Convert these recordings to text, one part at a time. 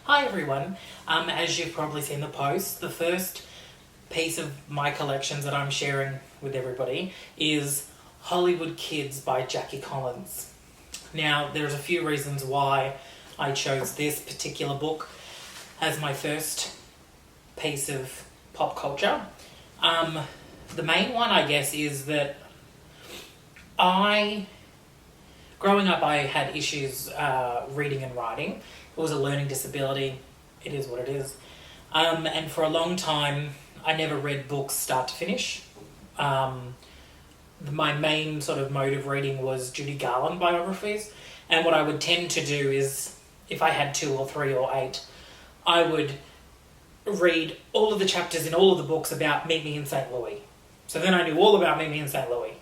Hi everyone. As you've probably seen the post, the first piece of my collections that I'm sharing with everybody is Hollywood Kids by Jackie Collins. Now, there's a few reasons why I chose this particular book as my first piece of pop culture. The main one, I guess, is that growing up, I had issues reading and writing. It was a learning disability. It is what it is. And for a long time, I never read books start to finish. My main sort of mode of reading was Judy Garland biographies. And what I would tend to do is, if I had 2 or 3 or 8, I would read all of the chapters in all of the books about Meet Me in St. Louis. So then I knew all about Meet Me in St. Louis.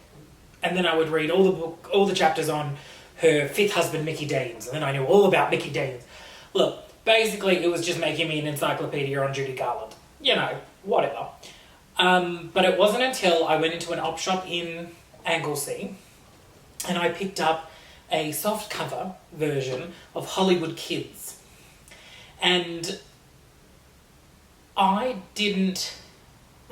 And then I would read all the chapters on her 5th husband, Mickey Deans. And then I knew all about Mickey Deans. Look, basically it was just making me an encyclopedia on Judy Garland. You know, whatever. But it wasn't until I went into an op shop in Anglesea and I picked up a softcover version of Hollywood Kids. And I didn't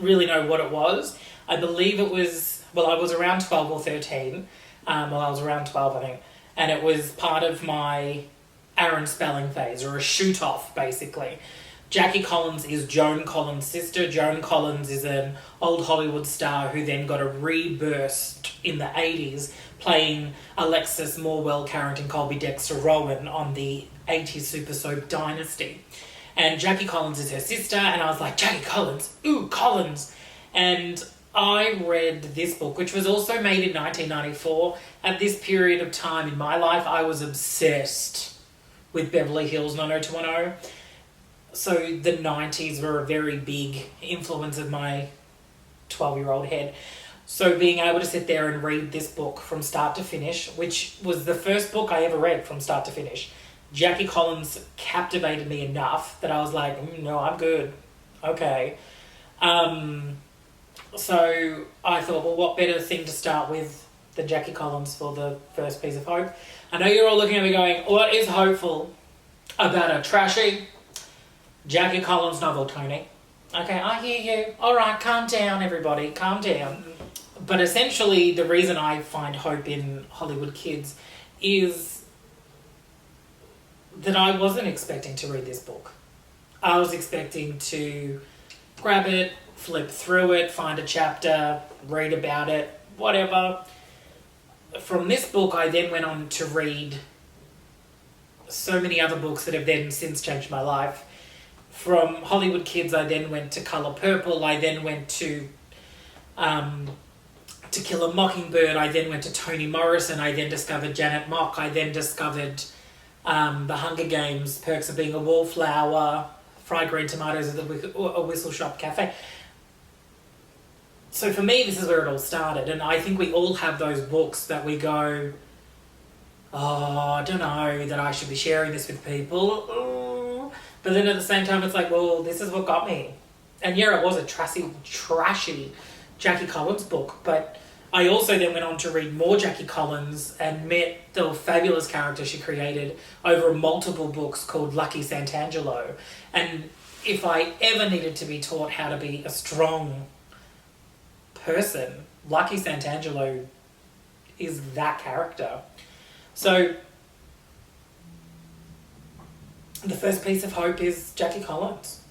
really know what it was. I believe it was, I was around 12 or 13. I was around 12, I think. And it was part of my Aaron Spelling phase, or a shoot-off, basically. Jackie Collins is Joan Collins' sister. Joan Collins is an old Hollywood star who then got a rebirth in the 80s, playing Alexis Morwell, Carrington Colby, Dexter Rowan on the 80s super soap Dynasty. And Jackie Collins is her sister, and I was like, Jackie Collins, ooh, Collins. And I read this book, which was also made in 1994. At this period of time in my life, I was obsessed with Beverly Hills 90210. So the 90s were a very big influence of my 12-year-old head. So being able to sit there and read this book from start to finish, which was the first book I ever read from start to finish, Jackie Collins captivated me enough that I was like, no, I'm good. Okay. So I thought, well, what better thing to start with than Jackie Collins for the first piece of hope? I know you're all looking at me going, what is hopeful about a trashy Jackie Collins novel, Tony? Okay, I hear you. All right, calm down, everybody. Calm down. But essentially, the reason I find hope in Hollywood Kids is that I wasn't expecting to read this book. I was expecting to grab it, flip through it, find a chapter, read about it, whatever. From this book, I then went on to read so many other books that have then since changed my life. From Hollywood Kids, I then went to Colour Purple. I then went to Kill a Mockingbird. I then went to Toni Morrison. I then discovered Janet Mock. I then discovered The Hunger Games, Perks of Being a Wallflower, Fried Green Tomatoes at a Whistle Shop Cafe. So for me, this is where it all started. And I think we all have those books that we go, oh, I don't know that I should be sharing this with people. Ooh. But then at the same time, it's like, well, this is what got me. And yeah, it was a trashy Jackie Collins book. But I also then went on to read more Jackie Collins and met the fabulous character she created over multiple books called Lucky Santangelo. And if I ever needed to be taught how to be a strong person, Lucky Santangelo is that character. So the first piece of hope is Jackie Collins.